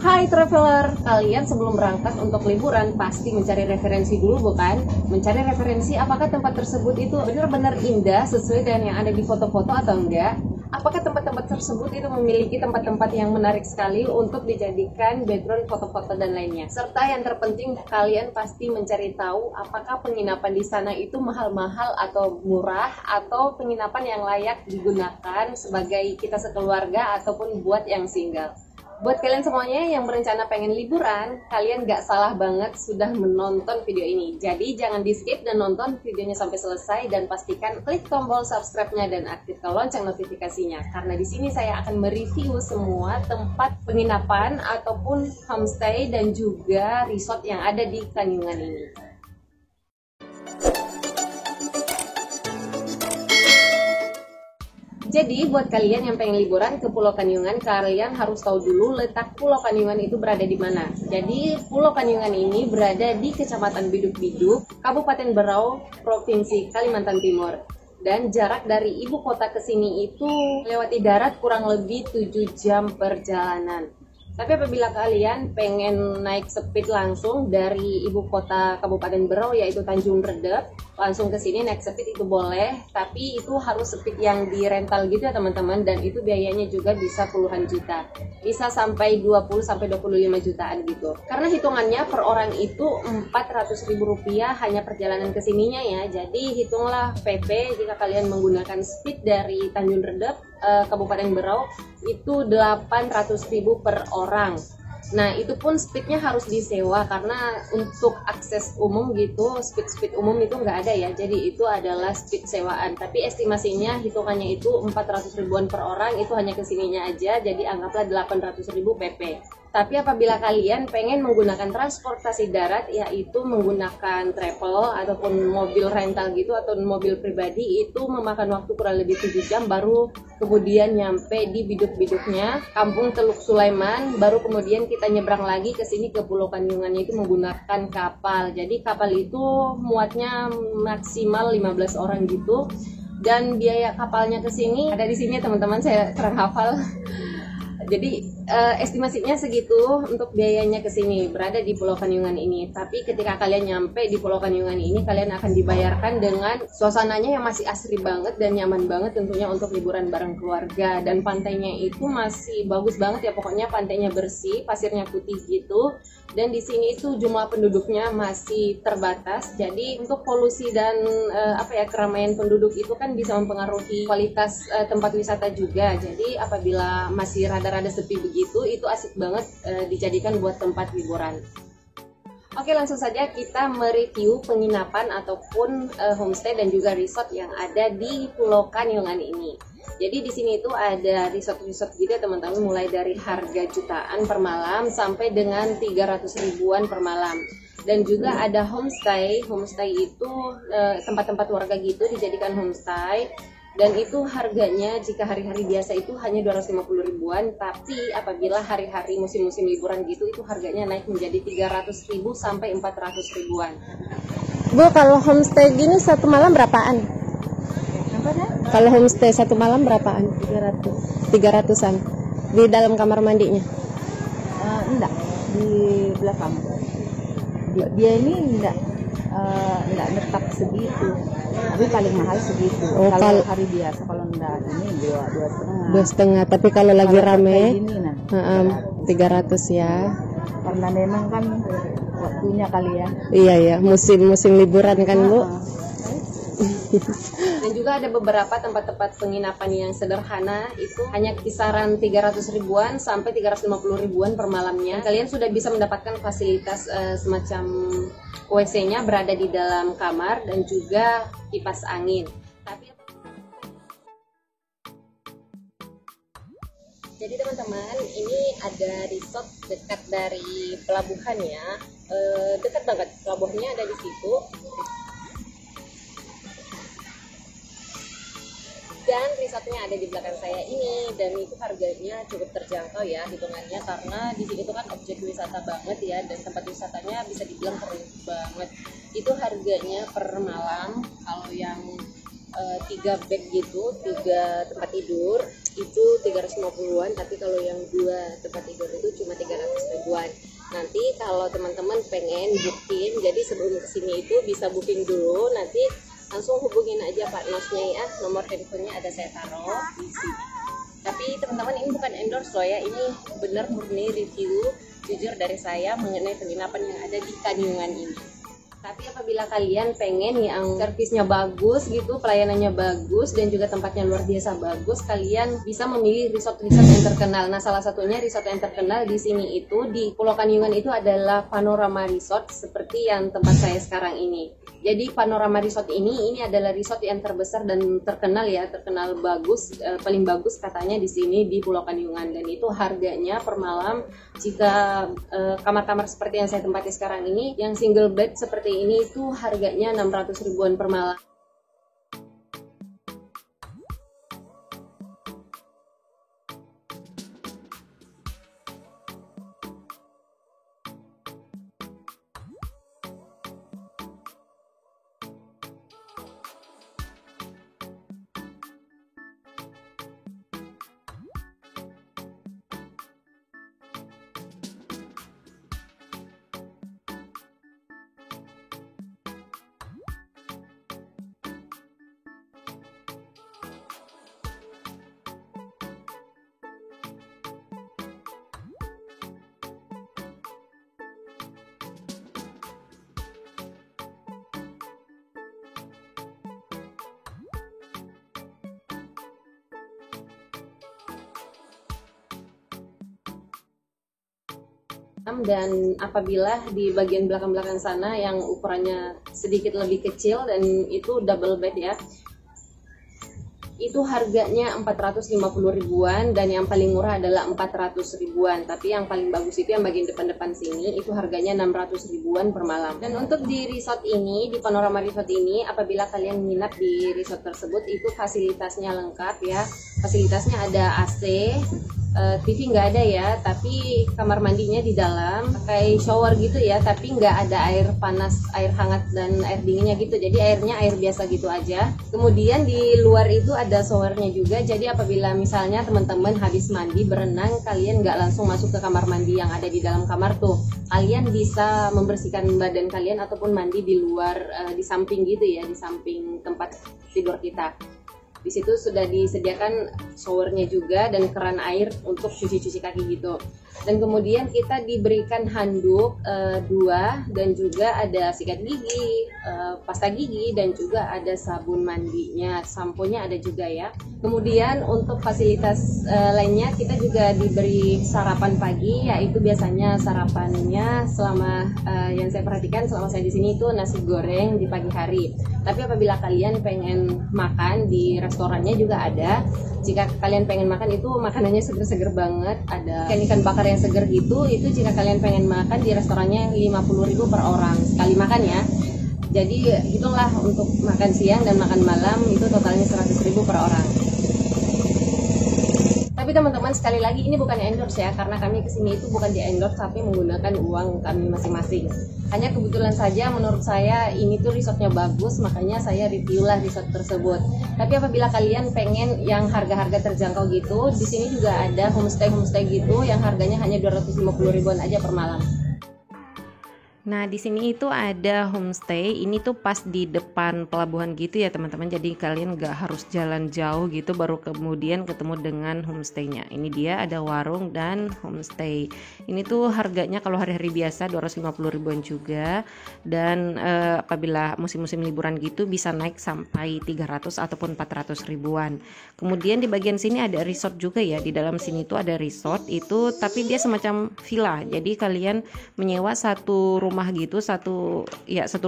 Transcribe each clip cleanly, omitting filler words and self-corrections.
Hai traveler, kalian sebelum berangkat untuk liburan pasti mencari referensi dulu bukan? Mencari referensi apakah tempat tersebut itu benar-benar indah sesuai dengan yang ada di foto-foto atau enggak? Apakah tempat-tempat tersebut itu memiliki tempat-tempat yang menarik sekali untuk dijadikan background foto-foto dan lainnya? Serta yang terpenting, kalian pasti mencari tahu apakah penginapan di sana itu mahal-mahal atau murah, atau penginapan yang layak digunakan sebagai kita sekeluarga ataupun buat yang single. Buat kalian semuanya yang berencana pengen liburan, kalian gak salah banget sudah menonton video ini. Jadi jangan di skip dan nonton videonya sampai selesai, dan pastikan klik tombol subscribe-nya dan aktifkan lonceng notifikasinya. Karena di sini saya akan mereview semua tempat penginapan ataupun homestay dan juga resort yang ada di Kanyungan ini. Jadi buat kalian yang pengen liburan ke Pulau Kanyungan, kalian harus tahu dulu letak Pulau Kanyungan itu berada di mana. Jadi Pulau Kanyungan ini berada di Kecamatan Biduk-Biduk, Kabupaten Berau, Provinsi Kalimantan Timur. Dan jarak dari ibu kota ke sini itu lewati darat kurang lebih 7 jam perjalanan. Tapi apabila kalian pengen naik speed langsung dari ibu kota Kabupaten Berau yaitu Tanjung Redep, langsung ke sini naik speed itu boleh, tapi itu harus speed yang di rental gitu ya teman-teman, dan itu biayanya juga bisa puluhan juta. Bisa sampai 20-25 jutaan gitu. Karena hitungannya per orang itu Rp400.000 hanya perjalanan ke sininya ya. Jadi hitunglah PP jika kalian menggunakan speed dari Tanjung Redep Kabupaten Berau itu 800.000 per orang. Nah itu pun speednya harus disewa, karena untuk akses umum gitu, speed umum itu nggak ada ya, jadi itu adalah speed sewaan. Tapi estimasinya hitungannya itu 400 ribuan per orang, itu hanya kesininya aja, jadi anggaplah 800.000 PP. Tapi apabila kalian pengen menggunakan transportasi darat, yaitu menggunakan travel ataupun mobil rental gitu atau mobil pribadi, itu memakan waktu kurang lebih 7 jam baru kemudian nyampe di biduk-biduknya Kampung Teluk Sulaiman, baru kemudian kita nyebrang lagi ke sini ke Pulau Kanyungannya itu menggunakan kapal. Jadi kapal itu muatnya maksimal 15 orang gitu, dan biaya kapalnya ke sini ada di sini teman-teman, saya kurang hafal. Jadi estimasinya segitu untuk biayanya ke sini, berada di Pulau Kanyungan ini. Tapi ketika kalian nyampe di Pulau Kanyungan ini, kalian akan dibayarkan dengan suasananya yang masih asri banget dan nyaman banget tentunya untuk liburan bareng keluarga. Dan pantainya itu masih bagus banget ya, pokoknya pantainya bersih, pasirnya putih gitu. Dan di sini itu jumlah penduduknya masih terbatas. Jadi untuk polusi dan keramaian penduduk itu kan bisa mempengaruhi kualitas tempat wisata juga. Jadi apabila masih rada-rada sepi begitu, itu asik banget dijadikan buat tempat liburan. Oke, langsung saja kita mereview penginapan ataupun homestay dan juga resort yang ada di Pulau Kanyungan ini. Jadi di sini itu ada resort-resort gitu ya teman-teman, mulai dari harga jutaan per malam sampai dengan 300 ribuan per malam. Dan juga ada homestay. Homestay itu tempat-tempat warga gitu dijadikan homestay. Dan itu harganya jika hari-hari biasa itu hanya 250 ribuan, tapi apabila hari-hari musim-musim liburan gitu itu harganya naik menjadi 300 ribu sampai 400 ribuan. Bu, kalau homestay gini satu malam berapaan? Kalau homestay satu malam berapaan? 300-an. Di dalam kamar mandinya? Enggak, di belakang. Dia ini enggak netap segitu, tapi paling mahal segitu. Kalau hari biasa, kalau enggak ini 2,5. Tapi kalau lagi rame, ini, 300 ya. Karena memang kan waktunya kali ya. Iya ya, musim liburan kan Bu. Dan juga ada beberapa tempat-tempat penginapan yang sederhana, itu hanya kisaran 300 ribuan sampai 350 ribuan per malamnya. Kalian sudah bisa mendapatkan fasilitas semacam WC-nya berada di dalam kamar dan juga kipas angin. Jadi teman-teman, ini ada resort dekat dari pelabuhan ya, dekat banget, pelabuhannya ada di situ. Dan resortnya ada di belakang saya ini, dan itu harganya cukup terjangkau ya hitungannya, karena di sini tuh kan objek wisata banget ya, dan tempat wisatanya bisa dibilang keren banget. Itu harganya per malam, kalau yang 3 bed gitu, 3 tempat tidur itu 350-an, tapi kalau yang 2 tempat tidur itu cuma 300 ribuan. Nanti kalau teman-teman pengen booking, jadi sebelum kesini itu bisa booking dulu, nanti langsung hubungin aja Pak Nosnya ya, nomor teleponnya ada saya taruh di sini. Tapi teman-teman ini bukan endorse loh ya, ini benar murni review jujur dari saya mengenai penginapan yang ada di Kanyungan ini. Tapi apabila kalian pengen yang servisnya bagus gitu, pelayanannya bagus, dan juga tempatnya luar biasa bagus, kalian bisa memilih resort-resort yang terkenal. Nah, salah satunya resort yang terkenal di sini itu, di Pulau Kanyungan itu adalah Panorama Resort, seperti yang tempat saya sekarang ini. Jadi Panorama Resort ini adalah resort yang terbesar dan terkenal ya, terkenal bagus, paling bagus katanya di sini di Pulau Kanyungan. Dan itu harganya per malam, jika kamar-kamar seperti yang saya tempati sekarang ini, yang single bed seperti ini itu harganya 600 ribuan per malam. Dan apabila di bagian belakang-belakang sana yang ukurannya sedikit lebih kecil dan itu double bed ya, itu harganya 450 ribuan, dan yang paling murah adalah 400 ribuan. Tapi yang paling bagus itu yang bagian depan-depan sini, itu harganya 600 ribuan per malam. Dan untuk di resort ini, di Panorama Resort ini, apabila kalian minat di resort tersebut, itu fasilitasnya lengkap ya. Fasilitasnya ada AC, TV nggak ada ya, tapi kamar mandinya di dalam, pakai shower gitu ya, tapi nggak ada air panas, air hangat dan air dinginnya gitu, jadi airnya air biasa gitu aja. Kemudian di luar itu ada showernya juga, jadi apabila misalnya teman-teman habis mandi berenang, kalian nggak langsung masuk ke kamar mandi yang ada di dalam kamar tuh, kalian bisa membersihkan badan kalian ataupun mandi di luar, di samping gitu ya, di samping tempat tidur kita. Di situ sudah disediakan showernya juga dan keran air untuk cuci-cuci kaki gitu. Dan kemudian kita diberikan handuk 2, dan juga ada sikat gigi, pasta gigi, dan juga ada sabun mandinya, sampo-nya ada juga ya. Kemudian untuk fasilitas lainnya kita juga diberi sarapan pagi, yaitu biasanya sarapannya selama yang saya perhatikan selama saya di sini itu nasi goreng di pagi hari. Tapi apabila kalian pengen makan di restorannya juga ada. Jika kalian pengen makan itu makanannya seger-seger banget, ada ikan bakar yang seger gitu, itu jika kalian pengen makan di restorannya 50.000 per orang sekali makan ya. Jadi hitunglah untuk makan siang dan makan malam itu totalnya 100.000 per orang. Tapi teman-teman, sekali lagi ini bukan endorse ya, karena kami kesini itu bukan di endorse tapi menggunakan uang kami masing-masing. Hanya kebetulan saja menurut saya ini tuh resortnya bagus, makanya saya review lah resort tersebut. Tapi apabila kalian pengen yang harga-harga terjangkau gitu, di sini juga ada homestay gitu yang harganya hanya 250 ribuan aja per malam. Nah, di sini itu ada homestay. Ini tuh pas di depan pelabuhan gitu ya, teman-teman. Jadi kalian nggak harus jalan jauh gitu baru kemudian ketemu dengan homestaynya. Ini dia ada warung dan homestay. Ini tuh harganya kalau hari-hari biasa 250 ribuan juga. Dan apabila musim-musim liburan gitu bisa naik sampai 300 ataupun 400 ribuan. Kemudian di bagian sini ada resort juga ya. Di dalam sini tuh ada resort itu, tapi dia semacam villa. Jadi kalian menyewa satu rumah gitu, satu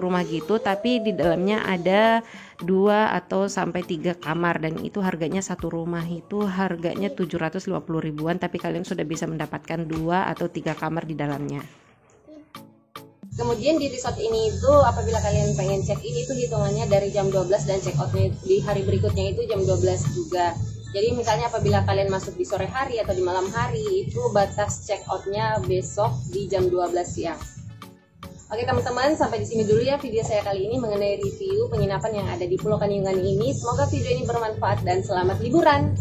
rumah gitu, tapi di dalamnya ada 2 atau sampai 3 kamar, dan itu harganya satu rumah itu harganya 750 ribuan, tapi kalian sudah bisa mendapatkan 2 atau 3 kamar di dalamnya. Kemudian di resort ini itu apabila kalian pengen check in itu hitungannya dari jam 12 dan check outnya di hari berikutnya itu jam 12 juga. Jadi misalnya apabila kalian masuk di sore hari atau di malam hari, itu batas check outnya besok di jam 12 siang. Oke teman-teman, sampai di sini dulu ya video saya kali ini mengenai review penginapan yang ada di Pulau Kanyungan ini. Semoga video ini bermanfaat dan selamat liburan.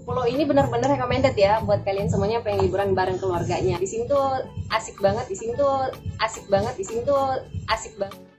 Pulau ini benar-benar recommended ya buat kalian semuanya pengen liburan bareng keluarganya. Di sini tuh asik banget, di sini tuh asik banget, di sini tuh asik banget.